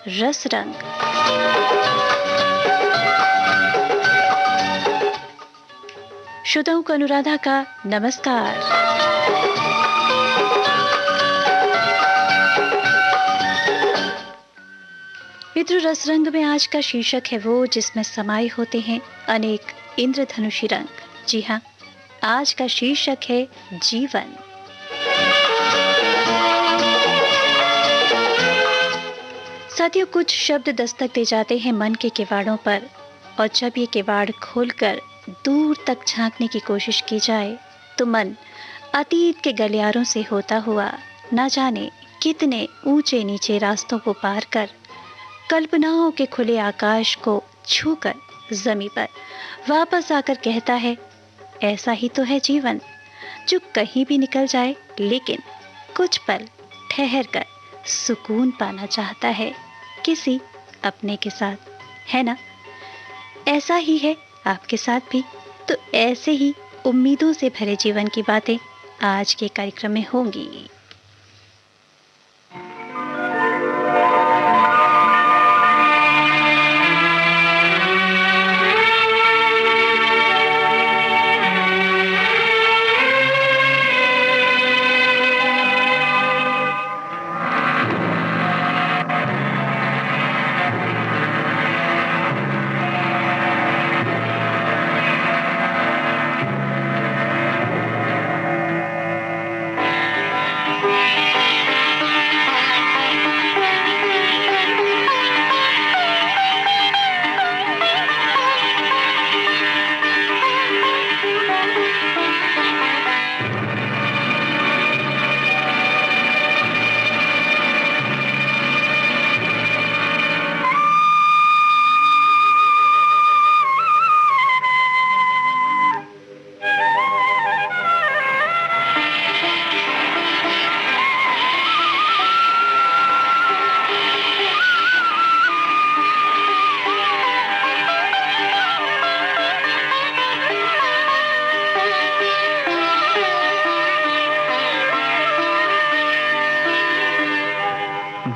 रस रंग। श्रोताओं को अनुराधा का नमस्कार। मित्रों, रस रंग में आज का शीर्षक है वो जिसमें समाये होते हैं अनेक इंद्रधनुषी रंग। जी हाँ, आज का शीर्षक है जीवन। साथियों, कुछ शब्द दस्तक दे जाते हैं मन के किवाड़ों पर, और जब ये किवाड़ खोलकर दूर तक झांकने की कोशिश की जाए तो मन अतीत के गलियारों से होता हुआ न जाने कितने ऊंचे नीचे रास्तों को पार कर कल्पनाओं के खुले आकाश को छूकर जमीन पर वापस आकर कहता है, ऐसा ही तो है जीवन, जो कहीं भी निकल जाए लेकिन कुछ पल ठहर कर सुकून पाना चाहता है किसी अपने के साथ, है ना? ऐसा ही है आपके साथ भी। तो ऐसे ही उम्मीदों से भरे जीवन की बातें आज के कार्यक्रम में होंगी।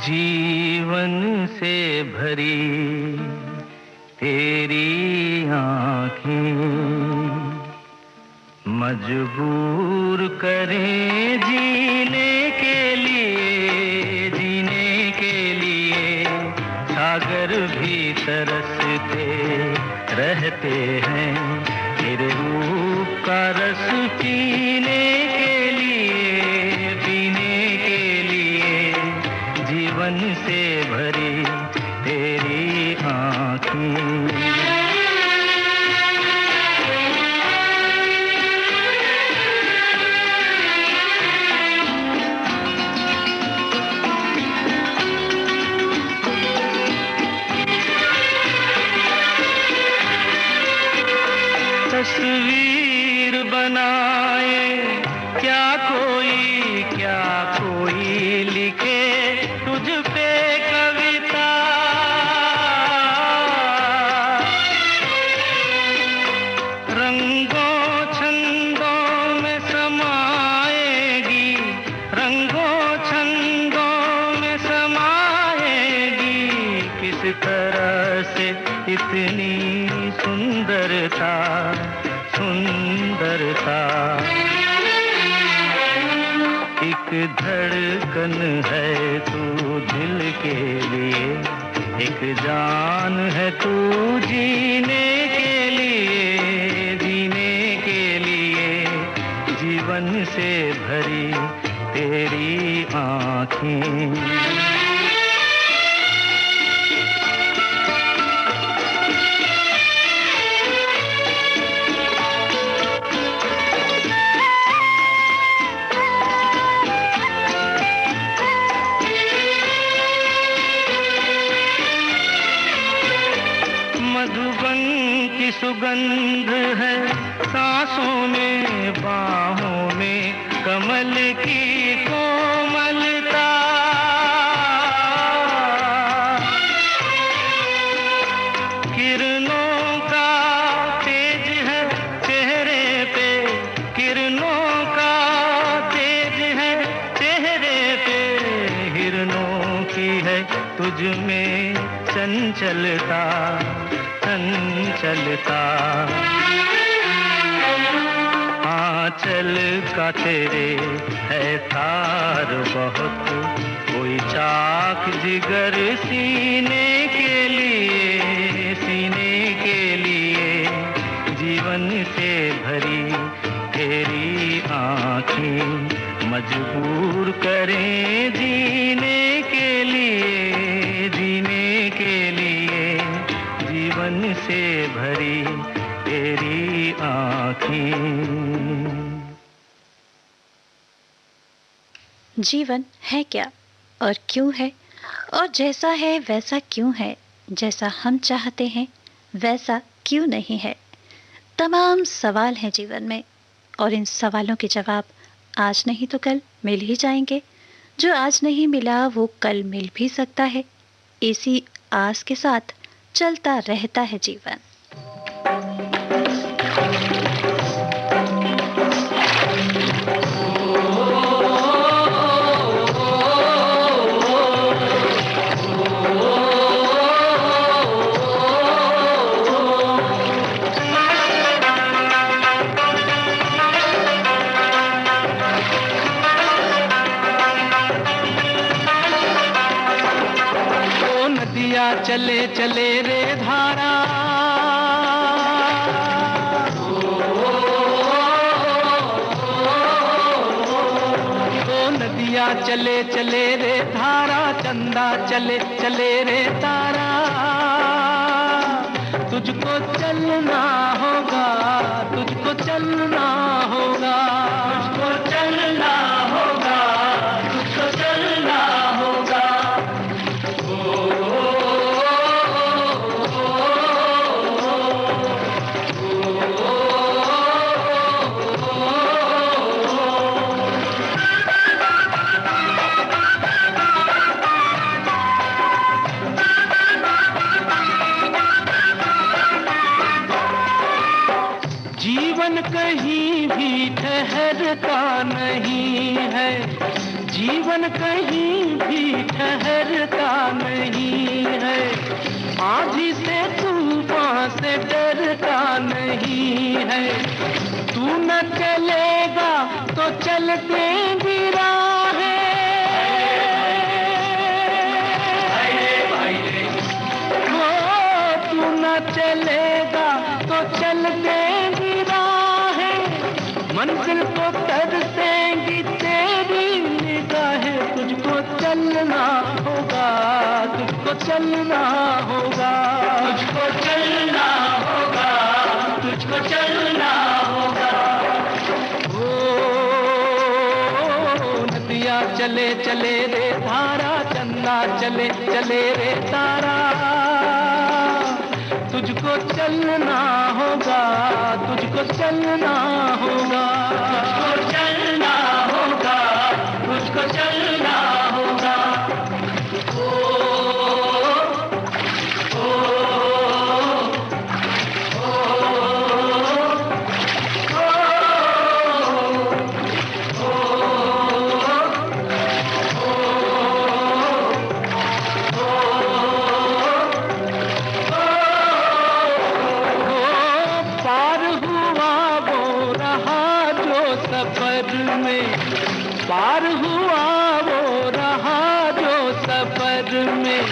जीवन से भरी तेरी आँखें मजबूर करें जीने के लिए सागर भी तरसते रहते हैं तेरे रूप का रस पीने के लिए जीवन से भरी तेरी आँखें। तस्वीर बनाए क्या कोई लिखे तुझ पे कविता, रंगों छंदों में समाएगी, रंगों छंदों में समाएगी, किस तरह से इतनी सुंदरता एक धड़कन है तू दिल के लिए, एक जान है तू जीने के लिए जीवन से भरी तेरी आँखें। मधुबन की सुगंध है सांसों में, बाहों में कमल की कोमलता, किरणों का तेज है चेहरे पे, किरणों का तेज है चेहरे पे, हिरणों की है तुझ तुझ में चंचलता चंचलता। आंचल का तेरे है तार बहुत, कोई चाक जिगर सीने के लिए, सीने के लिए। जीवन से भरी तेरी आँखें मजबूर करें जीने के लिए, जीने के लिए। जीवन से भरी तेरी आँखें। जीवन है क्या और क्यों है, और जैसा है वैसा क्यों है, जैसा हम चाहते हैं वैसा क्यों नहीं है। तमाम सवाल हैं जीवन में, और इन सवालों के जवाब आज नहीं तो कल मिल ही जाएंगे। जो आज नहीं मिला वो कल मिल भी सकता है। इसी आस के साथ चलता रहता है जीवन। चले चले रे धारा, ओ नदिया चले चले रे धारा, चंदा चले चले रे तारा। तुझको चलना होगा, तुझको चलना होगा, तुझको चलना होगा, तुझको चलना होगा। जीवन कहीं भी ठहरता नहीं है, जीवन कहीं भी ठहरता नहीं है। आंधी से तूफान से डरता नहीं है। तू न चलेगा तो चलते भी राहें, तू न चलेगा तो चलते मंजिल को तरसेंगी तेरी निगाहें। तुझको चलना होगा, तुझको चलना होगा, तुझको चलना होगा, तुझको चलना होगा। ओ नदिया चले चले रे धारा, चंदा चले चले रे तारा। तुझको चलना होगा, तुझको चलना होगा, तुझको चलना होगा, तुझको चलना होगा। पार हुआ वो रहा जो सफर में,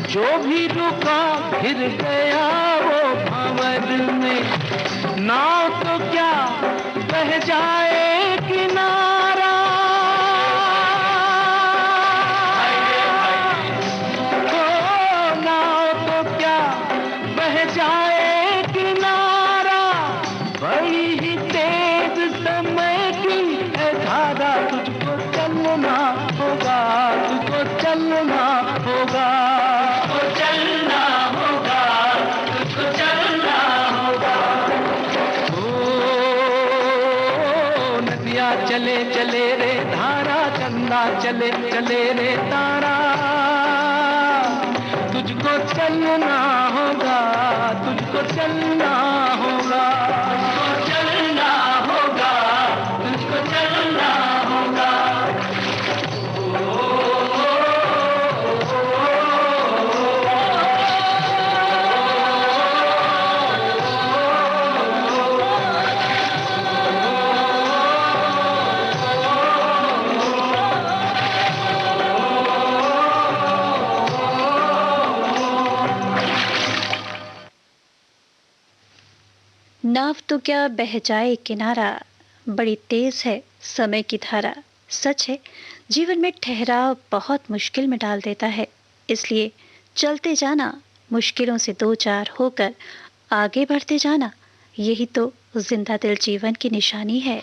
जो भी रुका फिर गया वो भंवर में। नाव तो क्या बह जाए किनारा, नाव तो क्या बह जाए किनारा। बड़ी ही तेज समय की है धारा। तुझको चलना होगा, तुझको चलना होगा, तुझको चलना होगा, तुझको चलना होगा। ओ नदिया चले चले रे धारा, चंदा चले चले रे तारा। तुझको चलना होगा, तुझको चलना होगा, तुझको चलना होगा, तुझको चलना होगा। नाव तो क्या बह जाए किनारा, बड़ी तेज है समय की धारा। सच है, जीवन में ठहराव बहुत मुश्किल में डाल देता है, इसलिए चलते जाना, मुश्किलों से दो चार होकर आगे बढ़ते जाना, यही तो जिंदा दिल जीवन की निशानी है।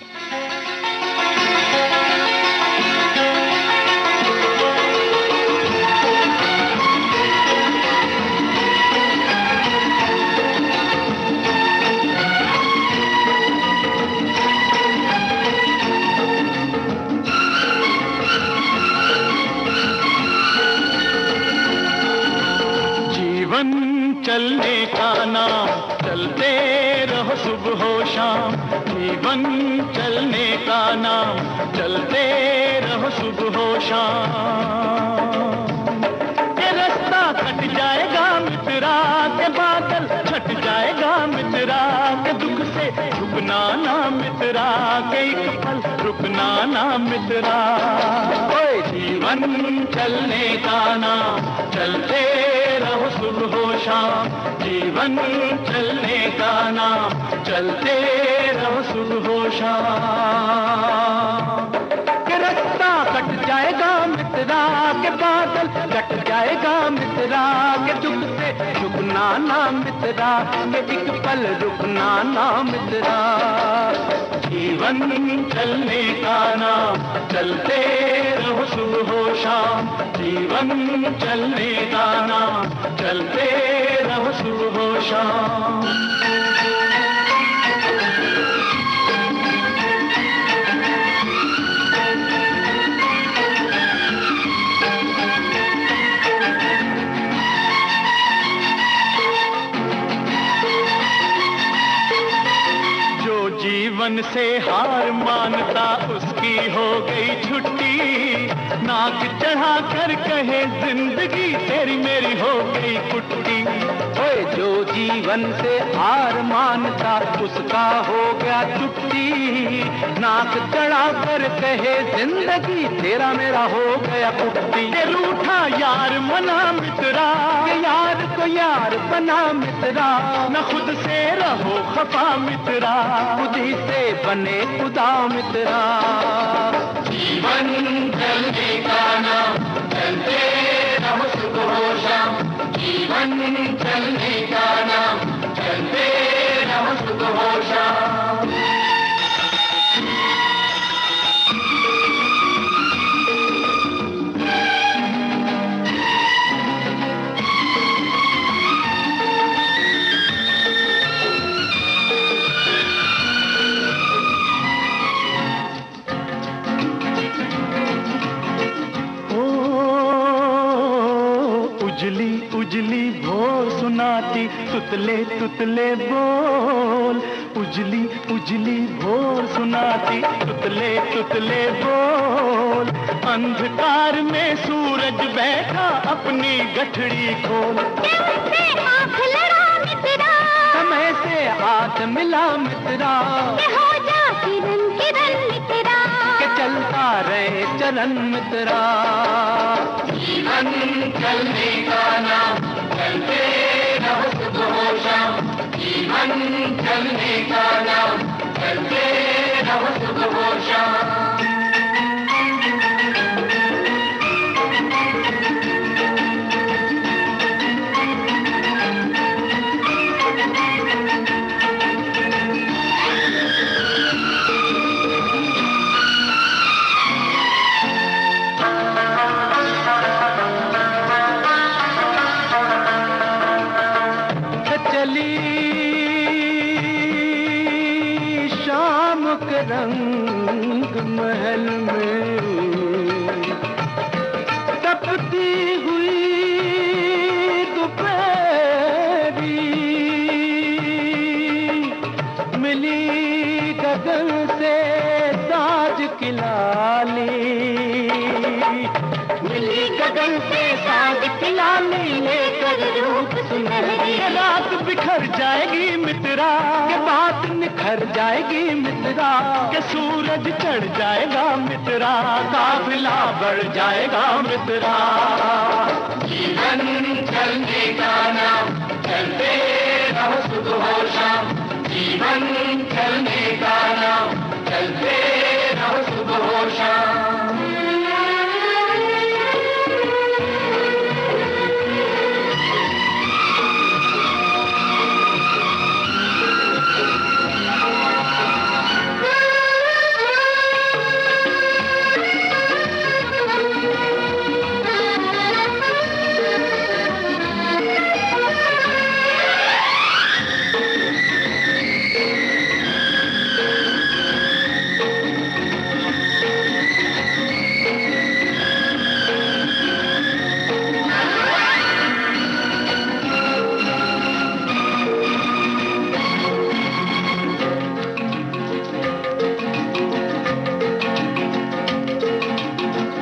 चलने का नाम, चलते रहो सुबह हो शाम। जीवन चलने का नाम, चलते रहो सुबह हो शाम। ये रास्ता कट जाएगा मित्रा के बादल छट जाएगा मित्रा के, दुख से झुकना ना मित्रा के, एक पल रुकना ना मित्रा। ओए जीवन चलने का नाम, चलते रहो सुबह हो शाम। जीवन चलने का नाम, चलते रहो सुबह हो शाम। के रास्ता कट जाएगा मित्रा के बादल कट जाएगा मित्रा के, दुख से झुकना ना मित्रा के, एक पल रुकना ना मित्रा। जीवन चलने का नाम, चलते रहो सुबह हो शाम। जीवन चलने का नाम, चलते रहो सुबह हो शाम। जीवन से हार मानता उसकी हो गई छुट्टी, नाक चढ़ा कर कहे जिंदगी तेरी मेरी हो गई कुट्टी। ओए जो जीवन से हार मानता उसका हो गया छुट्टी, नाक चढ़ा कर कहे जिंदगी तेरा मेरा हो गया कुट्टी। ये रूठा यार मना मित्रा, ये यार को यार बना मित्रा, न खुद से रहो खफा मित्रा, खुद ही से बने खुदा मित्रा। जीवन चलने का नाम, चलते रहो सुबह हो शाम। जीवन चलने का नाम, चलते रहो सुबह हो शाम। उजली उजली भोर सुनाती तुतले तुतले बोल। उजली उजली भोर सुनाती तुतले तुतले बोल। अंधकार में सूरज बैठा अपनी गठड़ी खोल। आँख लड़ा मित्रा, समय से हाथ मिला मित्रा, हो जा किरण किरण मित्रा, के चलता रहे चलन मित्रा। जीवन चलने का नाम, चलते रहो सुबह हो शाम। जीवन चलने का नाम, चलते रहो सुबह हो शाम। रंग महल में तपती हुई दोपहरी, मिली गगन से ताज की लाली, मिली गगन से ताज की लाली, लेकर रूप सुनहरी। रात बिखर जाएगी मित्रा, के बात निखर जाएगी मित्रा, के सूरज चढ़ जाएगा मित्रा, काफिला बढ़ जाएगा मित्रा। जीवन चलने का नाम, चलते रहो सुबह हो शाम। जीवन चलने का नाम, चलते रहो सुबह हो शाम।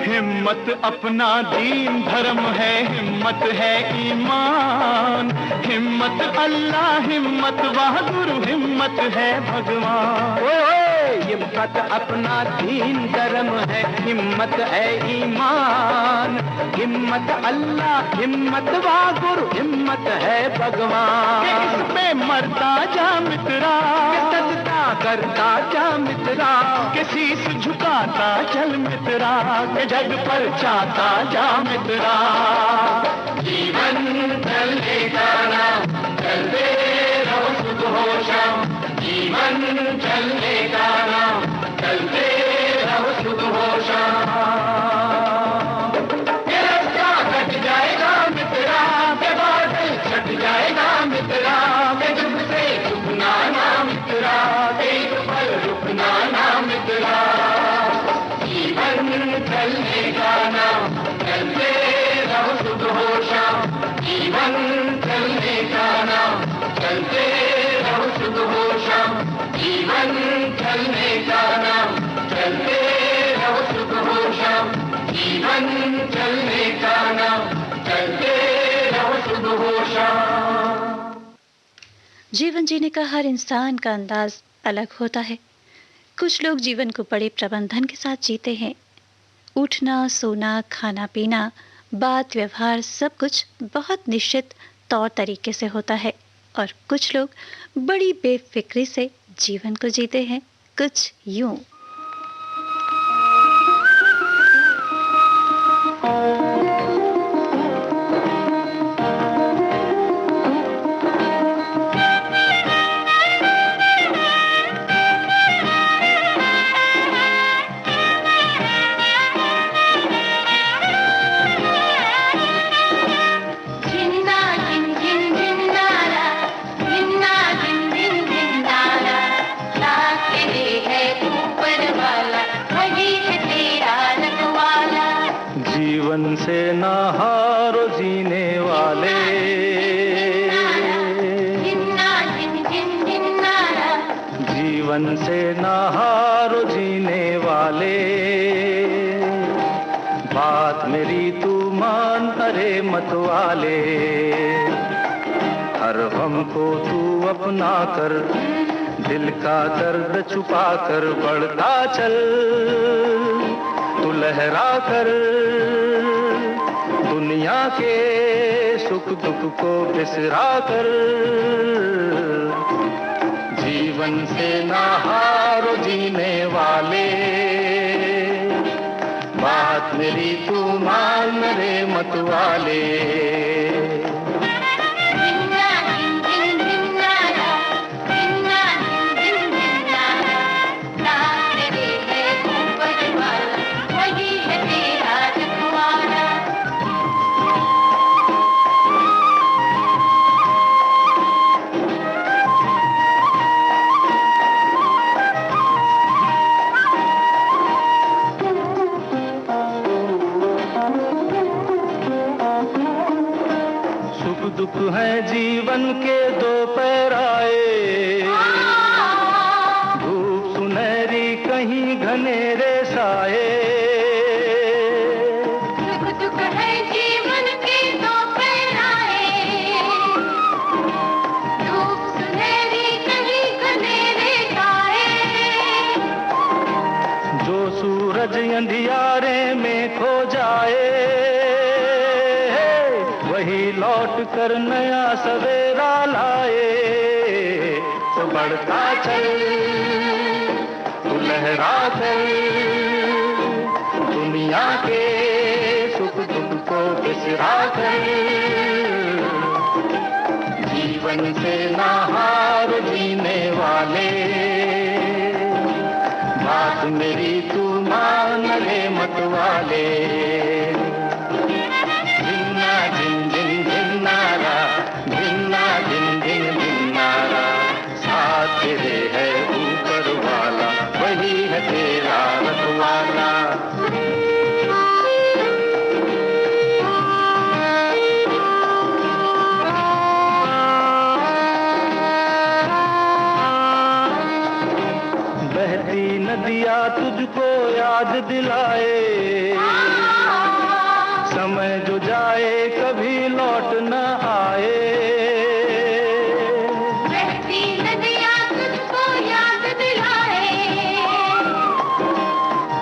हिम्मत अपना दीन धर्म है, हिम्मत है ईमान, हिम्मत अल्लाह, हिम्मत बहादुर, हिम्मत है भगवान। हिम्मत अपना दीन धर्म है, हिम्मत है ईमान, हिम्मत अल्लाह, हिम्मत बहादुर, हिम्मत है भगवान। इस पे मरता जा मित्रा, सजदा करता जा मित्रा, के शीश झुकाता चल मित्रा, के जग पर चाहता जा मित्रा। जीवन चलने का नाम, चलते रहो सुबह हो शाम। जीवन चलने का नाम, चलते रहो सुबह हो शाम। ये रास्ता कट जाएगा मित्रा, के बादल छट जाएगा मित्रा, के दुख से झुकना ना मित्रा, के एक पल रुकना ना मित्रा। जीवन चलने का नाम, चलते रहो सुबह हो शाम। जीवन चलने का नाम, चलते रहो सुबह हो शाम। जीवन चलने का नाम, चलते रहो सुबह हो शाम। जीवन चलने का नाम, चलते रहो सुबह हो शाम। जीवन जीने का हर इंसान का अंदाज अलग होता है। कुछ लोग जीवन को बड़े प्रबंधन के साथ जीते हैं। उठना, सोना, खाना पीना, बात व्यवहार सब कुछ बहुत निश्चित तौर तरीके से होता है। और कुछ लोग बड़ी बेफिक्री से जीवन को जीते हैं, कुछ यूं। जीवन से ना हारो जीने वाले, जीवन से ना हारो जीने वाले। बात मेरी तू मान, अरे मत वाले, हर गम को तू अपना कर, दिल का दर्द छुपा कर बढ़ता चल, तू लहरा कर दुनिया के सुख दुख को बिसरा कर। जीवन से ना हारो जीने वाले, बात मेरी तू मान रे मत वाले। दुख है जीवन के दो पैराए, धूप सुनहरी कहीं घनेरे साए। दुख है जीवन के दो पैराए, धूप सुनहरी कहीं घनेरे साए। जो सूरज अंधियारे में खो जाए, वही लौट कर नया सवेरा लाए। तो बढ़ता चल, तू लहरा चल, दुनिया के सुख दुख को बिसरा कर, जीवन से ना हार जीने वाले, बात मेरी तू मान ले मत वाले। धिन्ना धिन धिन धिन्नारा, धिन्ना धिन धिन धिन्नारा, साथ तेरे है ऊपर वाला, वही है तेरा रखवाला। नदिया तुझको याद दिलाए, समय जो जाए कभी लौट न आए। बहती नदिया तुझको याद दिलाए,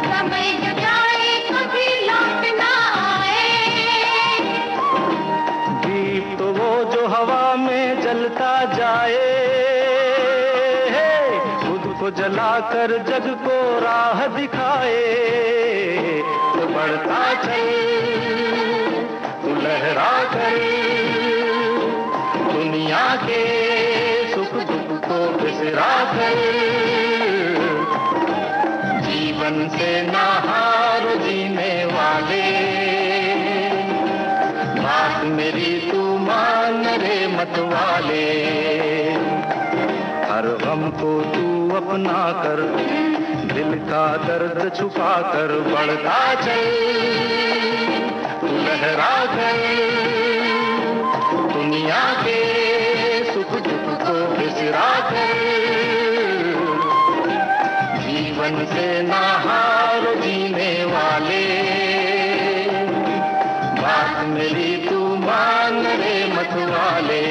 समय जो जाए कभी लौट न आए। दीप तो वो जो हवा में जलता जाए, को जलाकर जग को राह दिखाए। तो बढ़ता चल, तू लहरा कर, दुनिया के सुख दुख को बिसरा कर, जीवन से ना हार जीने वाले, बात मेरी तू मान रे मत वाले। हर गम को तू अपना कर, दिल का दर्द छुपा कर, बढ़ता चल, तू लहरा कर, दुनिया के सुख दुख को बिसरा कर, जीवन से ना हार जीने वाले, बात मेरी तू मान रे मत वाले।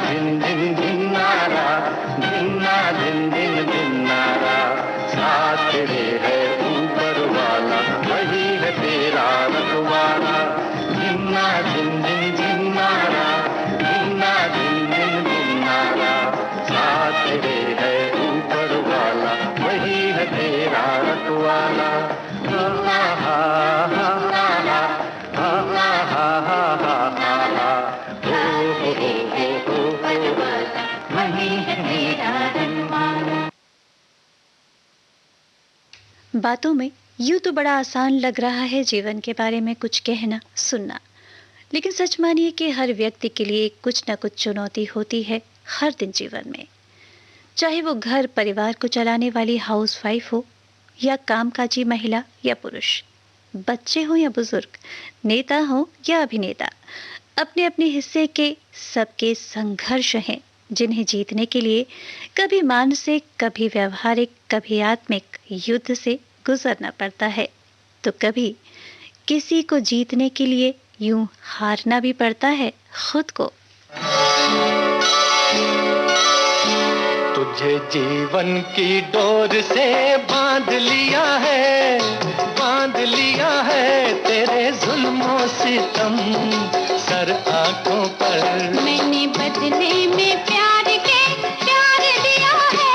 धिन धिन धिन्नारा, धिन्ना धिन धिन धिन्नारा, साथ तेरे है ऊपर वाला, वही है तेरा रखवाला। धिन्ना धिन धिन धिन्नारा, धिन्ना धिन धिन धिन्नारा, साथ तेरे है ऊपर वाला, वही है तेरा रखवाला। हा हा हा हा हा हा हा हा हा हा, हो हो हो। बातों में यूं तो बड़ा आसान लग रहा है जीवन के बारे में कुछ कहना सुनना, लेकिन सच मानिए कि हर व्यक्ति के लिए कुछ न कुछ चुनौती होती है हर दिन जीवन में। चाहे वो घर परिवार को चलाने वाली हाउसवाइफ हो या कामकाजी महिला या पुरुष, बच्चे हो या बुजुर्ग, नेता हो या अभिनेता, अपने अपने हिस्से के सबके संघर्ष हैं जिन्हें जीतने के लिए कभी मानसिक, कभी व्यवहारिक, कभी आत्मिक युद्ध से गुजरना पड़ता है, तो कभी किसी को जीतने के लिए यूं हारना भी पड़ता है खुद को। तुझे जीवन की डोर से बांध लिया है, बांध लिया है तेरे जुल्मों सितम सर आंखों पर। मैंने बदले में प्यार के प्यार दिया है,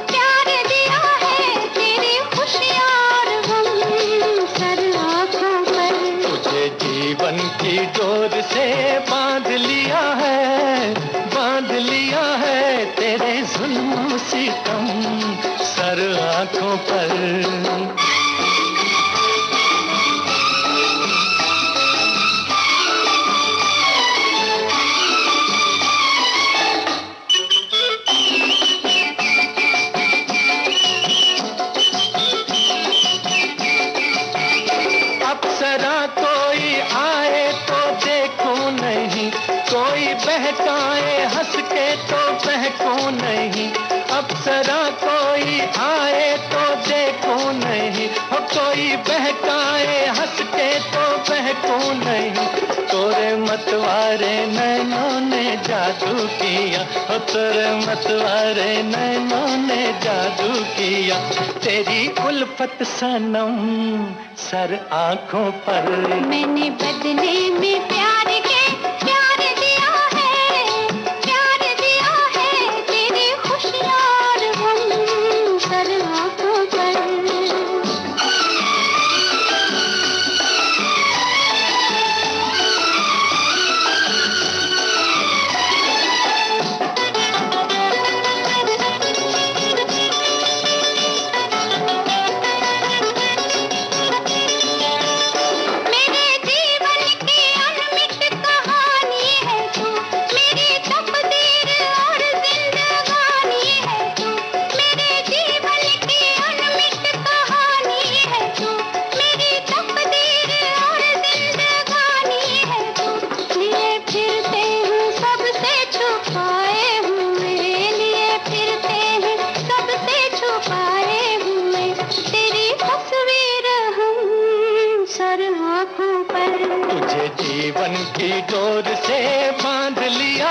प्यार दिया है तेरी खुशियाँ और गम सर आँखों पर। तुझे जीवन की डोर से बांध लिया है, बांध लिया है तेरे जुल्मों सितम सर आंखों पर। बहकाए हंस के तो बहको नहीं, अप्सरा कोई आए तो देखो नहीं, हो कोई बहकाए हंस के तो बहको नहीं। तोरे मतवारे नैनों ने जादू किया, हो तोरे मतवारे नैनों ने जादू किया, तेरी उल्फत सनम सर आंखों पर। मैंने बदले में प्यार के प्यार दिया है, तुझे जीवन की डोर से बांध लिया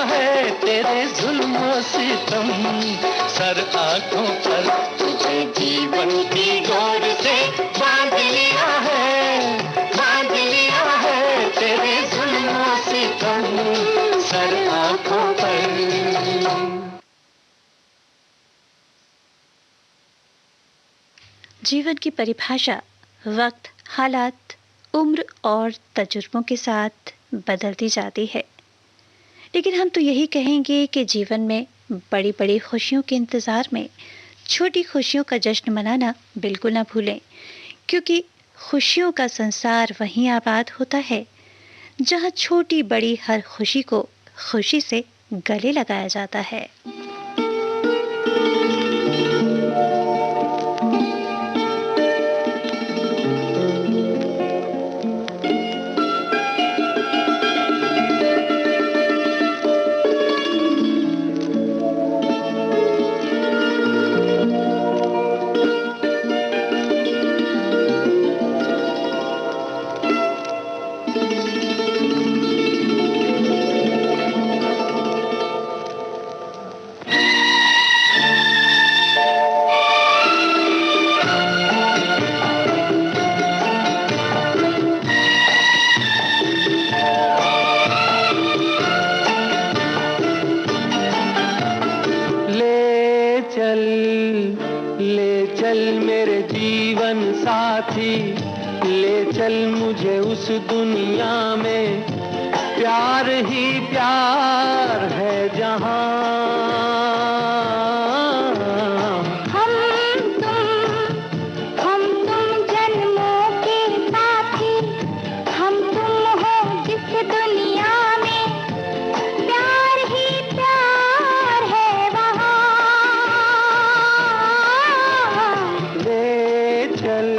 है तेरे जुल्म सितम सर आंखों पर। तुझे जीवन की डोर से बांध लिया है तेरे जुल्म सितम सर आंखों पर। जीवन की परिभाषा वक्त, हालात, उम्र और तजुर्बों के साथ बदलती जाती है, लेकिन हम तो यही कहेंगे कि जीवन में बड़ी बड़ी खुशियों के इंतज़ार में छोटी खुशियों का जश्न मनाना बिल्कुल ना भूलें, क्योंकि खुशियों का संसार वहीं आबाद होता है जहां छोटी बड़ी हर खुशी को खुशी से गले लगाया जाता है। ले चल मुझे उस दुनिया में प्यार ही प्यार है जहां। हम तुम जन्मों के साथी, हम तुम हो जिस दुनिया में प्यार ही प्यार है वहां। ले चल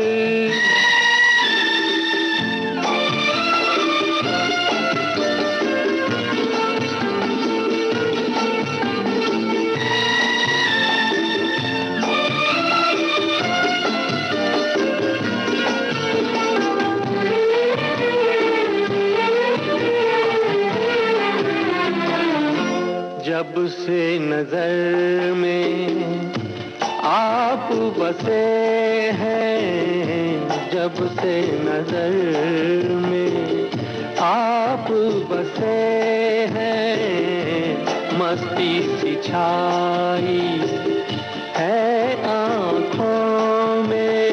जब से नजर में आप बसे हैं, जब से नजर में आप बसे हैं, मस्ती सी छाई है आँखों में।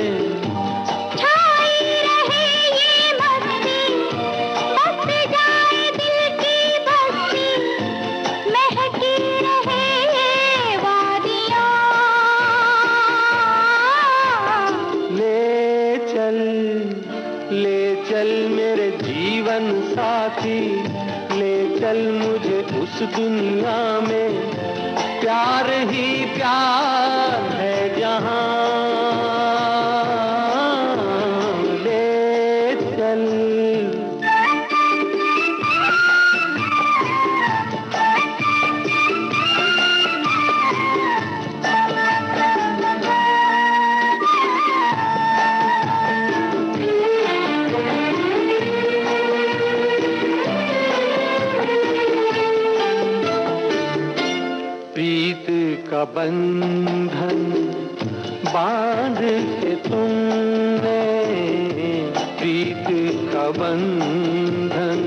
छाई रहे ये मस्ती, बस जाए दिल की बस्ती, महकी रहे ये वादियाँ। ले चल मेरे जीवन साथी, ले चल मुझे उस दुनिया में प्यार ही प्यार है जहां। ले चल प्रीत का बंधन बांध के तुमने, प्रीत का बंधन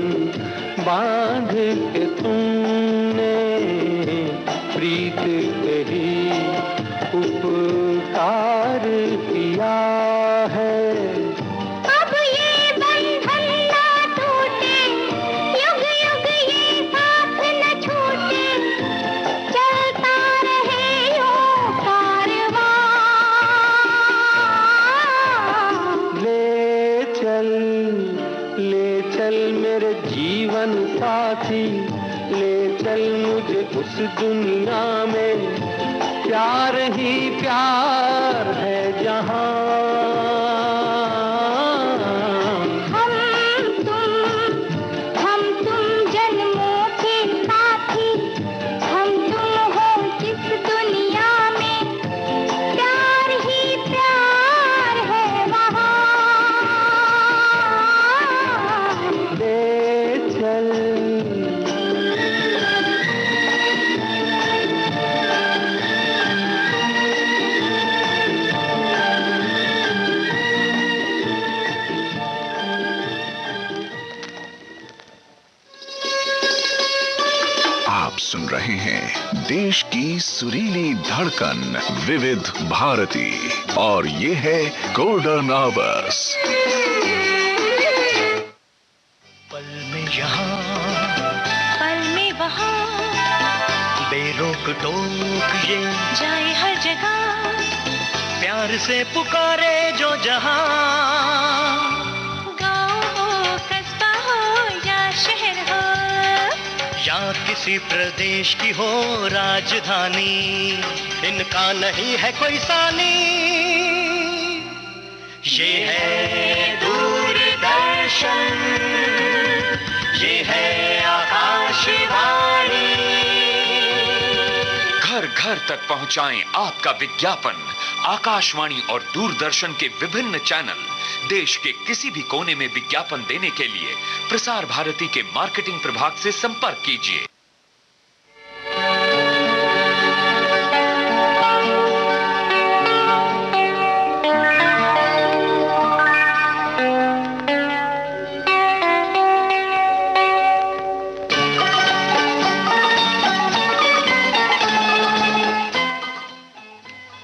बांध के तुमने, प्रीत के ही उपकार किया है। अब ये बंधन ना टूटे, युग युग ये साथ न छूटे, चलता रहे यूं कारवां। ले चल मेरे जीवन साथी, ले चल मुझे उस दुनिया में प्यार ही प्यार है जहां। हम तुम जन्मों के साथी, हम तुम हो जिस दुनिया में प्यार ही प्यार है वहां। सुन रहे हैं देश की सुरीली धड़कन विविध भारती और ये है गोल्डन आवर्स। पल में यहाँ, पल में वहाँ, बेरोक टोक ये जाए हर जगह, प्यार से पुकारे जो जहाँ। गाँव हो, कस्बा हो या शहर हो, या किसी प्रदेश की हो राजधानी, इनका नहीं है कोई सानी। ये है दूरदर्शन, ये है आकाशवाणी। घर घर तक पहुंचाएं आपका विज्ञापन। आकाशवाणी और दूरदर्शन के विभिन्न चैनल देश के किसी भी कोने में विज्ञापन देने के लिए प्रसार भारती के मार्केटिंग प्रभाग से संपर्क कीजिए।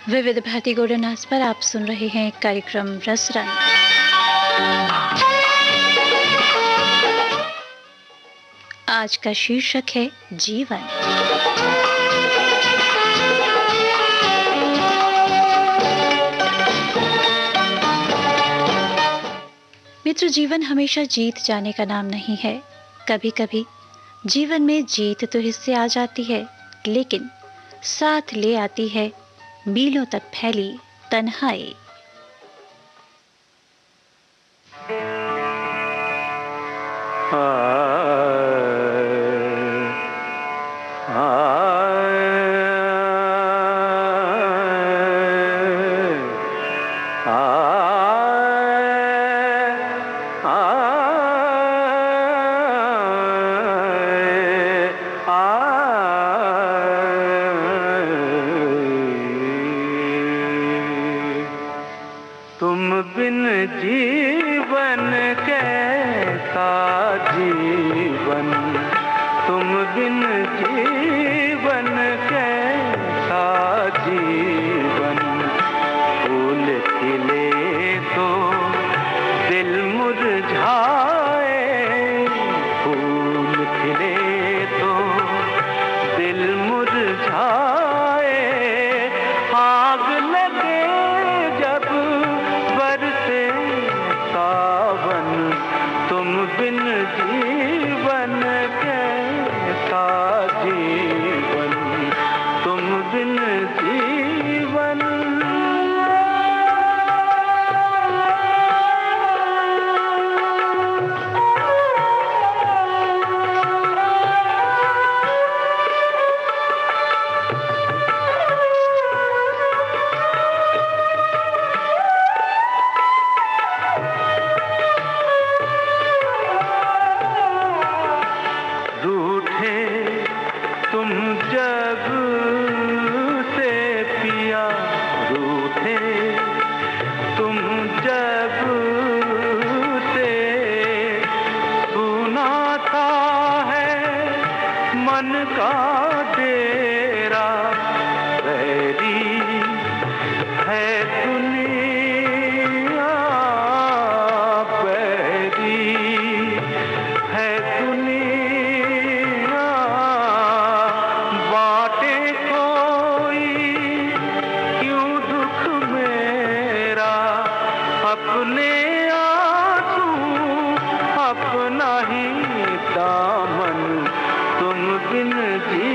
विविध भारती गोल्डन आवर्स पर आप सुन रहे हैं कार्यक्रम रसरंग। आज का शीर्षक है जीवन। मित्र, जीवन हमेशा जीत जाने का नाम नहीं है। कभी कभी जीवन में जीत तो हिस्से आ जाती है, लेकिन साथ ले आती है मीलों तक फैली तन्हाई। तुम बिन जीवन कैसा जीवन, तुम बिन जीवन कैसा जीवन। फूल खिले तो दिल मुरझाए, फूल खिले तो दिल मुरझाए। आग लगे जब बरसे सावन, तुम बिन जीवन कैसा जीवन, तुम बिन जीवन। रूठे तुम जब से पिया, रूठे तुम जब से। सुनाता है मन का डेरा, बैरी है दुनिया, बैरी है दुनिया। बाटे कोई क्यों दुख मेरा, अपने आंसू अपना ही दामन, तुम बिन जी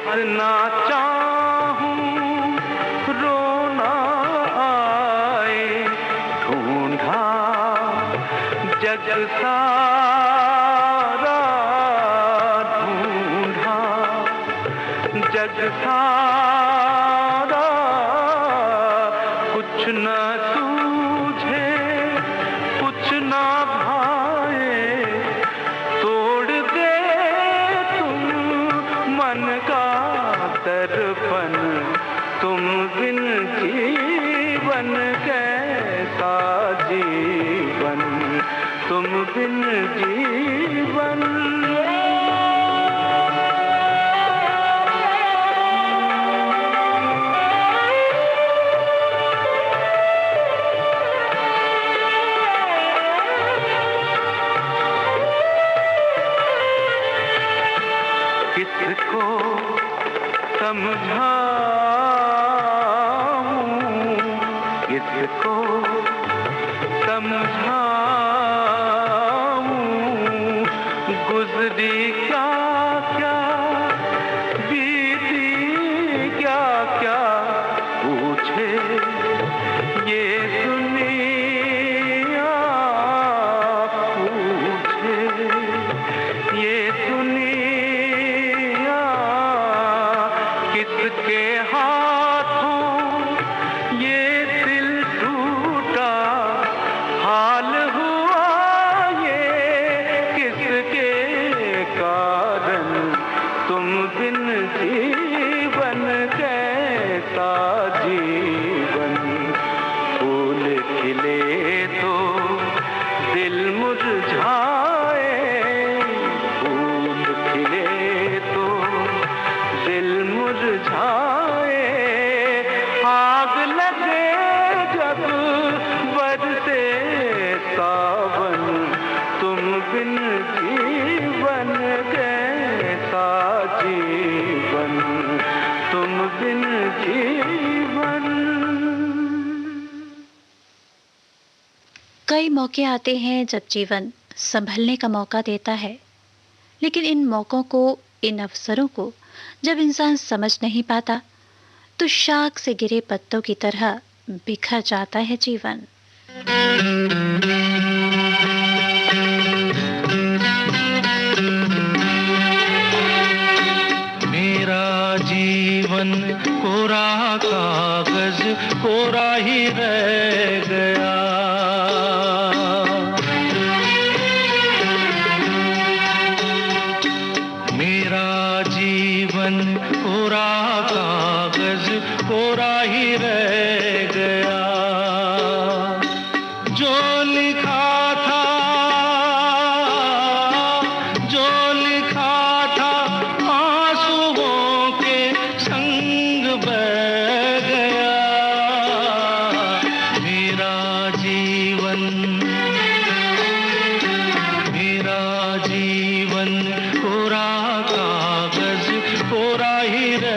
हंसना चाहूं रोना आए, ढूंढा जग सारा, ढूंढा जग सारा, कुछ न सूझे कुछ न भाए, तोड़ दे तुम मन का दर्पण, तुम बिन जीवन कैसा जीवन, तुम बिन जीवन। किसको समझाऊं, किसको समझाऊं, गुजरी क्या क्या बीती क्या क्या, पूछे ये दुनिया, पूछे ये दुनिया, किसके हाथों ये दिल टूटा, हाल हुआ ये किसके कारण, तुम बिन जीवन कैसा जीवन, फूल खिले तो दिल मुरझाए, फूल खिले तो दिल मुरझाए, आग लगे जब बरसे सावन, तुम बिन जीवन कैसा जीवन, तुम बिन जीवन। कई मौके आते हैं जब जीवन संभलने का मौका देता है, लेकिन इन मौकों को, इन अवसरों को जब इंसान समझ नहीं पाता तो शाख से गिरे पत्तों की तरह बिखर जाता है जीवन। मेरा जीवन कोरा कागज कोरा ही रह गया, मेरा जीवन कोरा कागज कोरा ही रह गया, जो लिखा था, जो लिखा था आंसुओं के संग बह गया, मेरा जीवन, मेरा जीवन कोरा कागज कोरा ही रह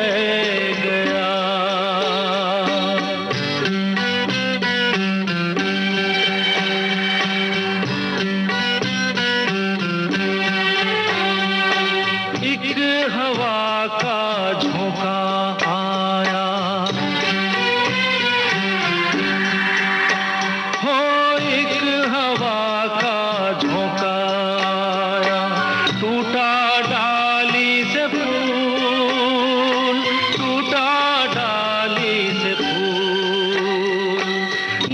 गया। एक हवा का झोंका आया, हो एक हवा का झोंका आया, टूटा डाली से फूल, टूटा डाली से फूल,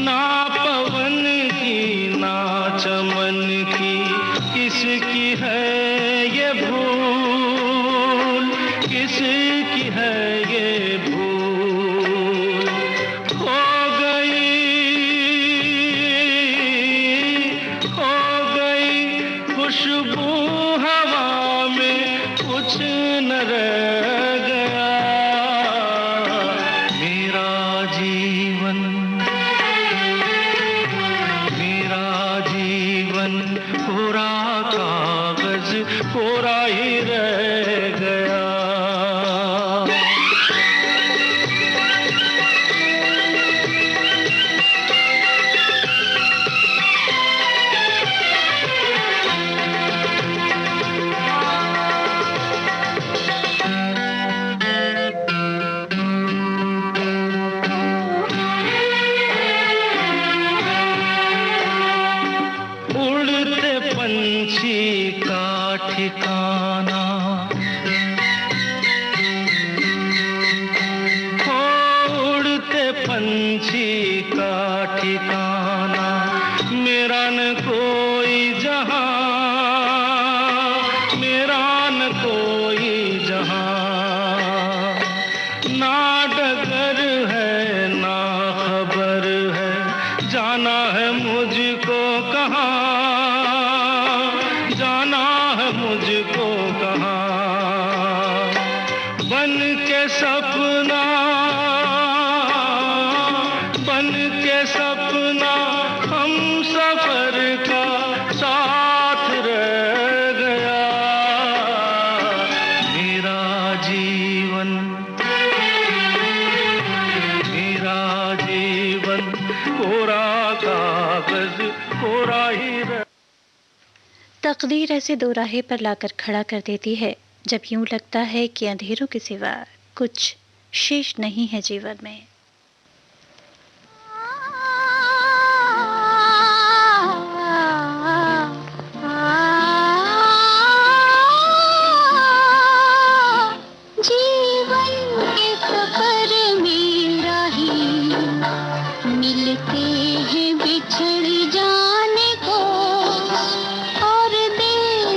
ना पवन की ना चमन की, किसकी है ये भूल, किसकी है ये भूल, खो गई, खो गई खुशबू हवा में, कुछ न रह गया, मेरा जीवन, मेरा जीवन कोरा कागज कोरा ही रह गया। मेरा न कोई जहां, ना डगर है ना खबर है, जाना है मुझको कहाँ, जाना है मुझको कहाँ। बन के सपना, बन के सपना हम सफर का साथ रह गया। मेरा जीवन, मेरा जीवन कोरा कागज कोरा ही रह। तकदीर ऐसे दो राहे पर लाकर खड़ा कर देती है जब यूं लगता है कि अंधेरों के सिवा कुछ शेष नहीं है जीवन में। जीवन के सफर में राही मिलते हैं बिछड़ जाने को, और दे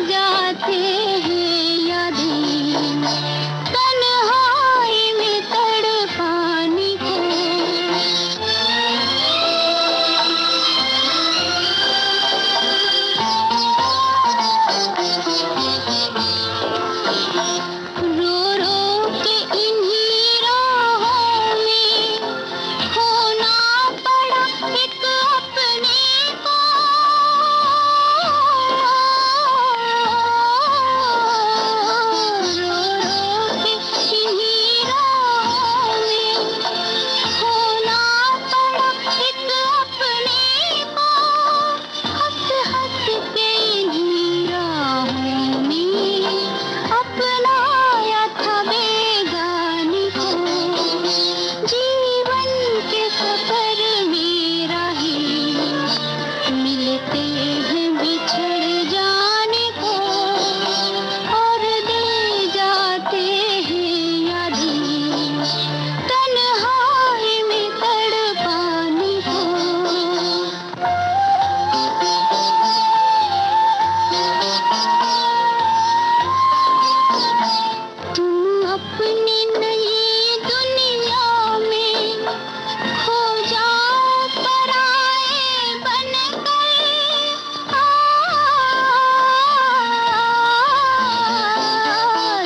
जाते हैं यादें तन्हाई में तड़पाने को। रो रो के इन्हीं राहों में खोना पड़ा एक अपने को। रो रो के इन्हीं राहों में खोना पड़ा एक अपने को। हंस हंस के इन्हीं राहों में अपनाया था बेगानी को। जीवन के सफर में राही मिलते हैं बिछड़ जाने को, और दे जाते हैं यादें तन्हाई में तड़पाने को। तुम अपनी नई दुनिया में खो जाओ पराए बनकर।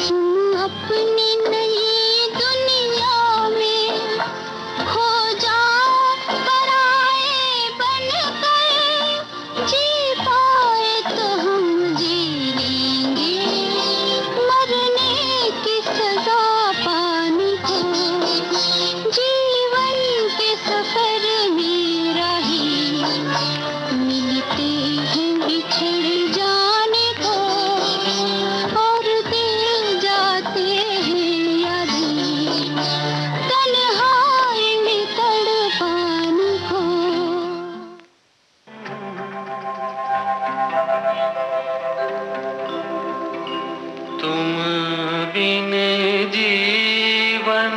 तुम अपनी नई दुनिया में खो जाओ पराए बनकर। जी पाए तो हम जी लेंगे मरने की सजा पाने को। जीवन के सफर में राही मिलते हैं बिछड़ जाने को, और दे जाते हैं यादें तन्हाई में तड़पाने को। तुम बिन जीवन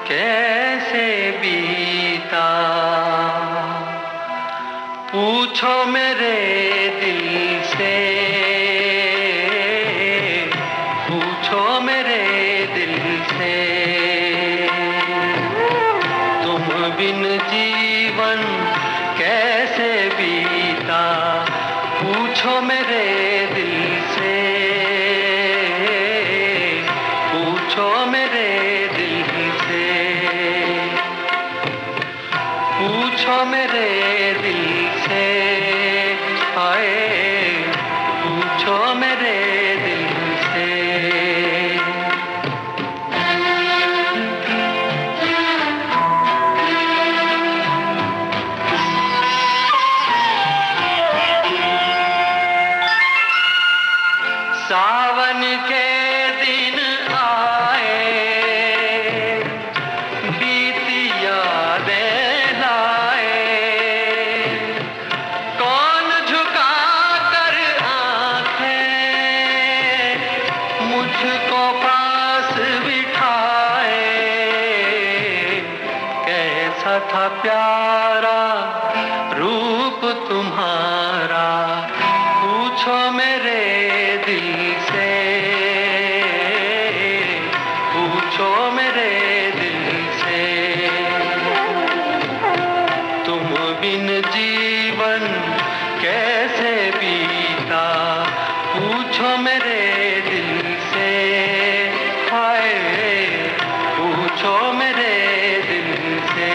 कैसे बीता, पूछो मेरे दिल से, पूछो मेरे दिल से। तुम बिन जीवन कैसे बीता, पूछो मेरे दिल से, पूछो मेरे दिल से, पूछो मेरे दिल से। आए पूछो मेरे दिल से। सावन के दिन आए, बीती यादें लाए। कौन झुका कर आंखें मुझको पास बिठाए। कैसा था प्यारा रूप तुम्हारा, पूछो मेरे पूछो मेरे दिल से, हाय पूछो मेरे दिल से।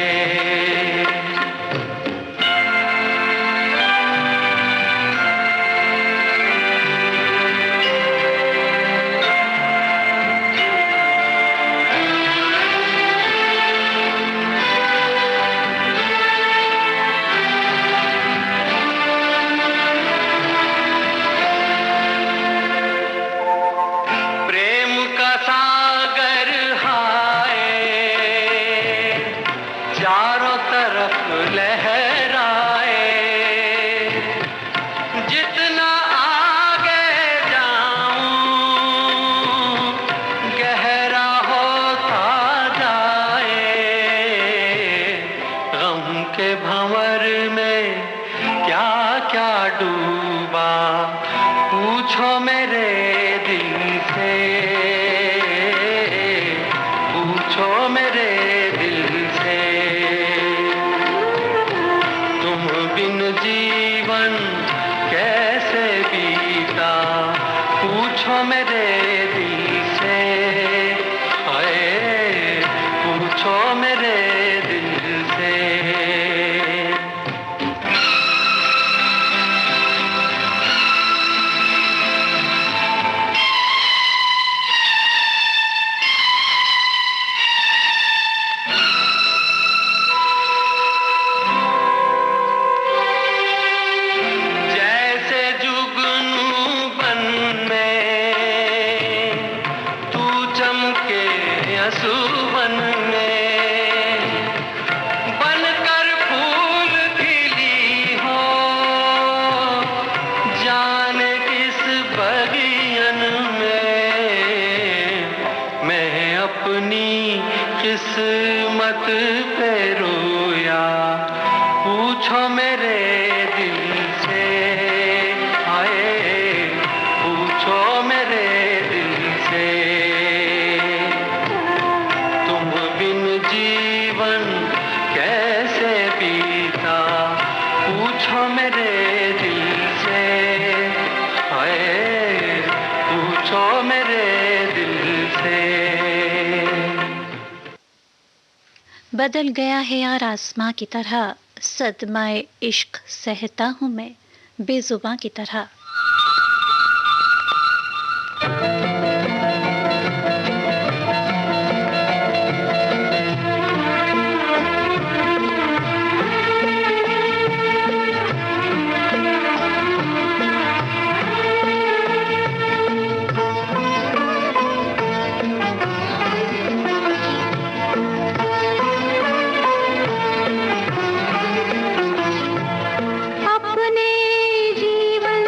बदल गया है यार आसमां की तरह, सदमाए इश्क सहता हूँ मैं बेजुबां की तरह। अपने जीवन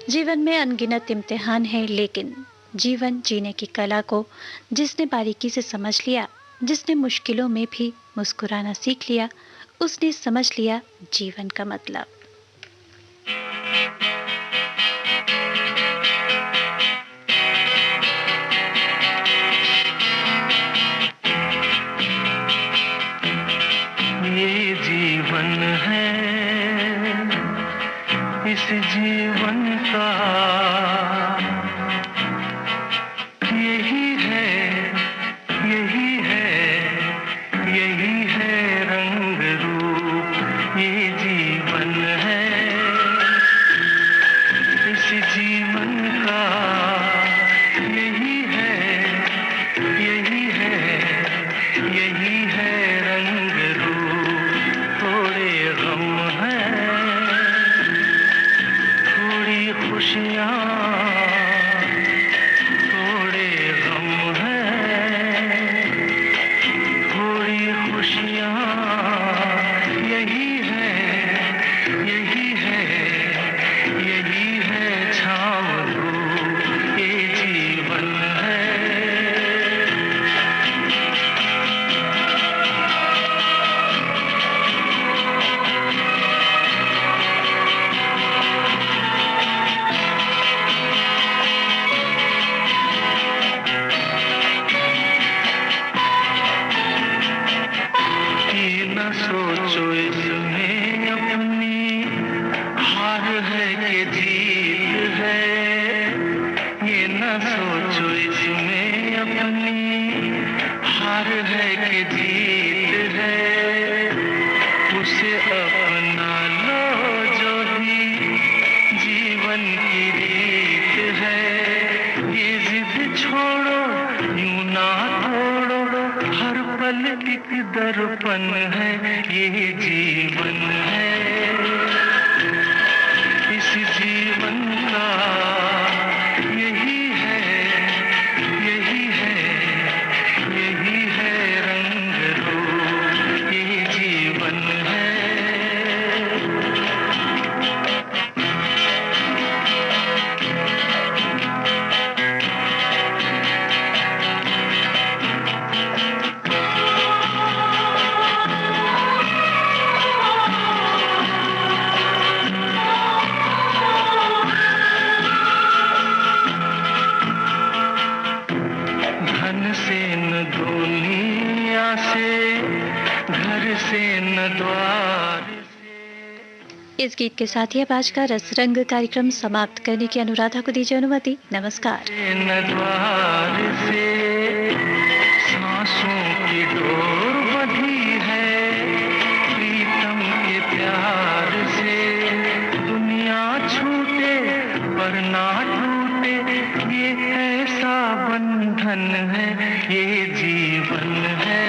जीवन में अनगिनत इम्तिहान है, लेकिन जीवन जीने की कला को जिसने बारीकी से समझ लिया, जिसने मुश्किलों में भी मुस्कुराना सीख लिया, उसने समझ लिया जीवन का मतलब। ये जीवन है, इस जीवन का यही है, यही है, यही है रंग रूप। ये जीवन है, इस जीवन का यही है, यही है, यही है रंग रूप। थोड़े गम हैं, थोड़ी खुशियाँ, थोड़े गम हैं, थोड़ी खुशियाँ, यही है, यही है, यही है छाँव धूप। ये जीवन है। ये न सोचो इसमें अपनी हार है कि जीत है। ये न सोचो इसमें अपनी हार है कि जीत है। उसे अपना लो जो भी जीवन की रीत है। ये जिद छोड़ो, यूं ना तोड़ो, हर पल एक दर्पण है। ये जीवन है, इस जीवन का यही है, यही है, यही है रंग रूप। ये जीवन है। धन से न दुनिया से, घर से न द्वार से। इस गीत के साथ ही अब आज का रस रंग कार्यक्रम समाप्त करने की अनुराधा को दीजिए अनुमति। नमस्कार। न द्वार से सांसों की डोर बंधी है, प्रीतम के प्यार से। दुनिया छूटे पर ना टूटे, ये ऐसा बंधन है। ये जीवन है।